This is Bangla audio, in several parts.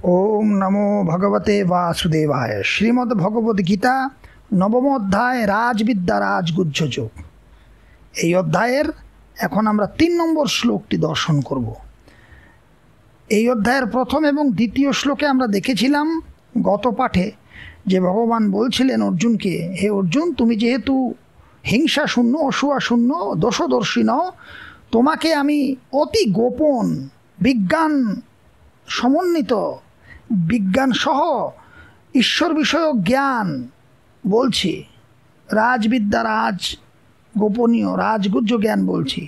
ओम नमो भगवते वासुदेवाय। श्रीमद् भगवद गीता नवम अध्याय राजविद्या राजगुज्ज যোগ। এই অধ্যায়ের এখন আমরা 3 নম্বর শ্লোকটি দর্শন করব। এই অধ্যায়ের প্রথম এবং দ্বিতীয় শ্লোকে আমরা দেখেছিলাম গত পাঠে যে ভগবান বলছিলেন অর্জুনকে, হে অর্জুন, তুমি যেহেতু হিংসা শূন্য, অসূয়া শূন্য, দোষদর্শী নও, তোমাকে আমি অতি গোপন বিজ্ঞান সমন্বিত বিজ্ঞান সহ ঈশ্বর বিষয়ক জ্ঞান বলছি, রাজবিদ্যা রাজ গোপনীয় রাজগুজ্জ জ্ঞান বলছি,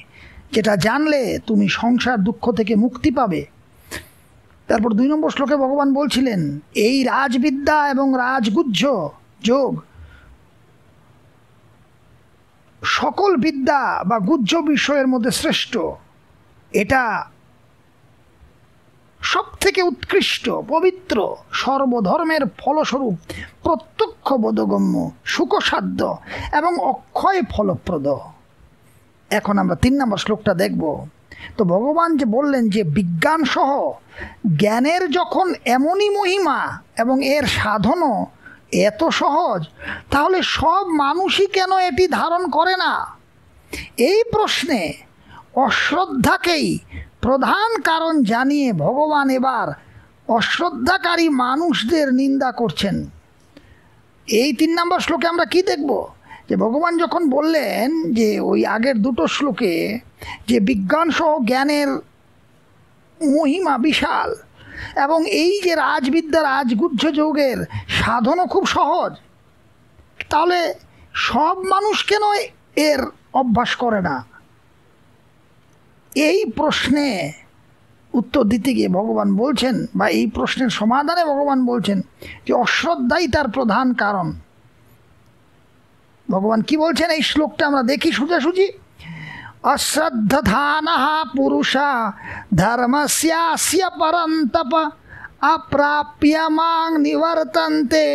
যেটা জানলে তুমি সংসার দুঃখ থেকে মুক্তি পাবে। তারপর 2 নম্বর শ্লোকে ভগবান বলছিলেন এই রাজবিদ্যা এবং রাজগুজ্জ যোগ সকল বিদ্যা বা গুজ্জ বিষয়ের মধ্যে শ্রেষ্ঠ, এটা সব থেকে উৎকৃষ্ট, পবিত্র, সর্বধর্মের ফলস্বরূপ, প্রত্যক্ষ বোধগম্য, সুখসাধ্য এবং অক্ষয় ফলপ্রদ। এখন আমরা 3 নম্বর শ্লোকটা দেখব। তো ভগবান যে বললেন যে বিজ্ঞান সহ জ্ঞানের যখন এমনই মহিমা এবং এর সাধনও এত সহজ, তাহলে সব মানুষই কেন এটি ধারণ করে না? এই প্রশ্নে অশ্রদ্ধাকেই প্রধান কারণ জানিয়ে ভগবান এবার অশ্রদ্ধাকারী মানুষদের নিন্দা করছেন। এই 3 নম্বর শ্লোকে আমরা কি দেখব? যে ভগবান যখন বললেন যে ওই আগের 2টো শ্লোকে যে বিজ্ঞান সহ জ্ঞানের মহিমা বিশাল এবং এই যে রাজবিদ্যা রাজগুজ্জ যোগের সাধনও খুব সহজ, তাহলে সব মানুষ কেন এর অভ্যাস করে না? এই প্রশ্নে উত্তর দিতে গিয়ে ভগবান বলছেন, বা এই প্রশ্নের সমাধানে ভগবান বলছেন যে অশ্রদ্ধাই তার প্রধান কারণ। ভগবান কি বলছেন এই শ্লোকটা আমরা দেখি সোজাসুজি। অশ্রদ্ধানাঃ পুরুষা ধর্মস্যাস্য পরন্তপ অপ্রাপ্য মাং নিবর্তন্তে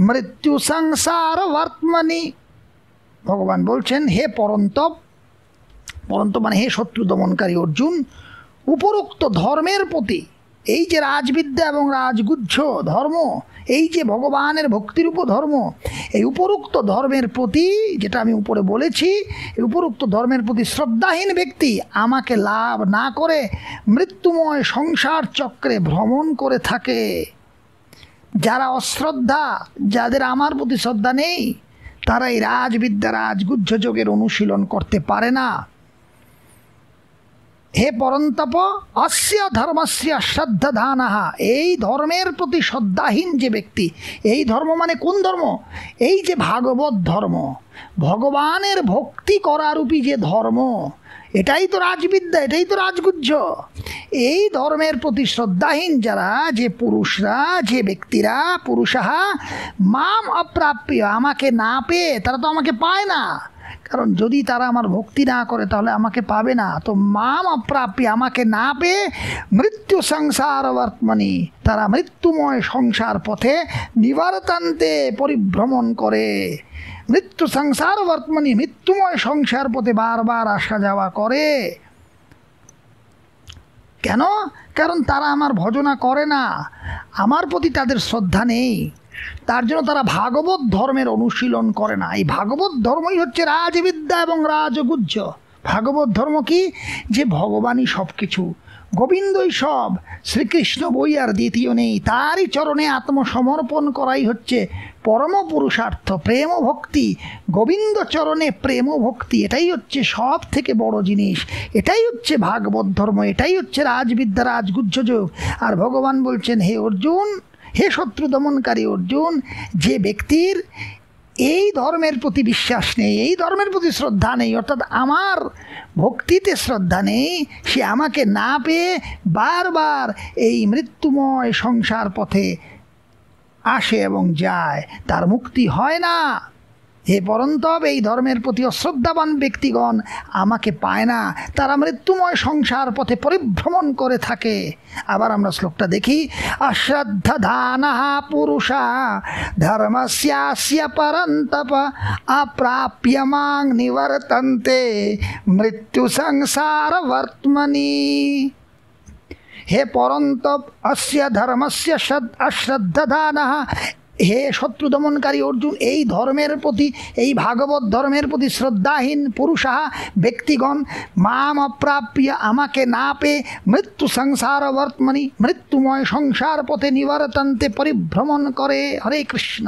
মৃত্যু সংসার বর্তমানি। ভগবান বলছেন, হে পরন্তপ, পরন্ত মানে হে শত্রু দমনকারী অর্জুন, উপরোক্ত ধর্মের প্রতি, এই যে রাজবিদ্যা এবং রাজগুজ্জ ধর্ম, এই যে ভগবানের ভক্তিরূপ ধর্ম, এই উপরোক্ত ধর্মের প্রতি, যেটা আমি উপরে বলেছি, এই উপরোক্ত ধর্মের প্রতি শ্রদ্ধাহীন ব্যক্তি আমাকে লাভ না করে মৃত্যুময় সংসার চক্রে ভ্রমণ করে থাকে। যারা অশ্রদ্ধা, যাদের আমার প্রতি শ্রদ্ধা নেই, তারা এই রাজবিদ্যা রাজগুজ্জ যোগের অনুশীলন করতে পারে না। হে পরন্তপ, অস্য ধর্মস্য শ্রদ্ধাধানঃ, এই ধর্মের প্রতি শ্রদ্ধাহীন যে ব্যক্তি, এই ধর্ম মানে কোন ধর্ম? এই যে ভাগবত ধর্ম, ভগবানের ভক্তি করারূপী যে ধর্ম, এটাই তো রাজবিদ্যা, এটাই তো রাজগুজ্জ। এই ধর্মের প্রতি শ্রদ্ধাহীন যারা, যে পুরুষরা, যে ব্যক্তিরা, পুরুষাহ মাম অপ্রাপ্য, আমাকে না পেয়ে, তারা তো আমাকে পায় না, কারণ যদি তারা আমার ভক্তি না করে তাহলে আমাকে পাবে না। তো মাম অপ্রাপ্য, আমাকে না পেয়ে মৃত্যু সংসার বর্তমানি, তারা মৃত্যুময় সংসার পথে নিবর্তন্তে পরিভ্রমণ করে। মৃত্যু সংসার বর্তমানি, মৃত্যুময় সংসার পথে বারবার আসা যাওয়া করে। কেন? কারণ তারা আমার ভজনা করে না, আমার প্রতি তাদের শ্রদ্ধা নেই, তার জন্য তারা ভাগবত ধর্মের অনুশীলন করে না। এই ভাগবত ধর্মই হচ্ছে রাজবিদ্যা এবং রাজগুজ্জ। ভাগবত ধর্ম কি? যে ভগবানই সব কিছু, গোবিন্দই সব, শ্রীকৃষ্ণ বই আর দ্বিতীয় নেই, তারই চরণে আত্মসমর্পণ করাই হচ্ছে পরম পুরুষার্থ, প্রেম ভক্তি, গোবিন্দ চরণে প্রেম ভক্তি, এটাই হচ্ছে সব থেকে বড় জিনিস, এটাই হচ্ছে ভাগবত ধর্ম, এটাই হচ্ছে রাজবিদ্যা রাজগুজ্জ যোগ। আর ভগবান বলছেন, হে অর্জুন, হে শত্রু দমনকারী অর্জুন, যে ব্যক্তির এই ধর্মের প্রতি বিশ্বাস নেই, এই ধর্মের প্রতি শ্রদ্ধা নেই, অর্থাৎ আমার ভক্তিতে শ্রদ্ধা নেই, সে আমাকে না পেয়ে বারবার এই মৃত্যুময় সংসার পথে আসে এবং যায়, তার মুক্তি হয় না। হে পরন্তপ, এই ধর্মের প্রতি অশ্রদ্ধাবান ব্যক্তিগণ আমাকে পায় না, তারা মৃত্যুময় সংসার পথে পরিভ্রমণ করে থাকে। আবার আমরা শ্লোকটা দেখি। অশ্রদ্ধানাঃ পুরুষা ধর্মস্যাস্য পরন্তপ অপ্রাপ্য মাং নিবর্তন্তে মৃত্যু সংসার বর্তমানি। হে পরন্তপ অস্য ধর্মস্য অশ্রদ্ধানঃ, হে শত্রু দমনকারী অর্জুন, এই ধর্মের প্রতি, এই ভাগবত ধর্মের প্রতি শ্রদ্ধাহীন পুরুষাহ ব্যক্তিগণ মাম অপ্রাপ্য, আমাকে না পেয়ে মৃত্যু সংসার বর্তমানি, মৃত্যুময় সংসার পথে নিবর্তন্তে পরিভ্রমণ করে। হরে কৃষ্ণ।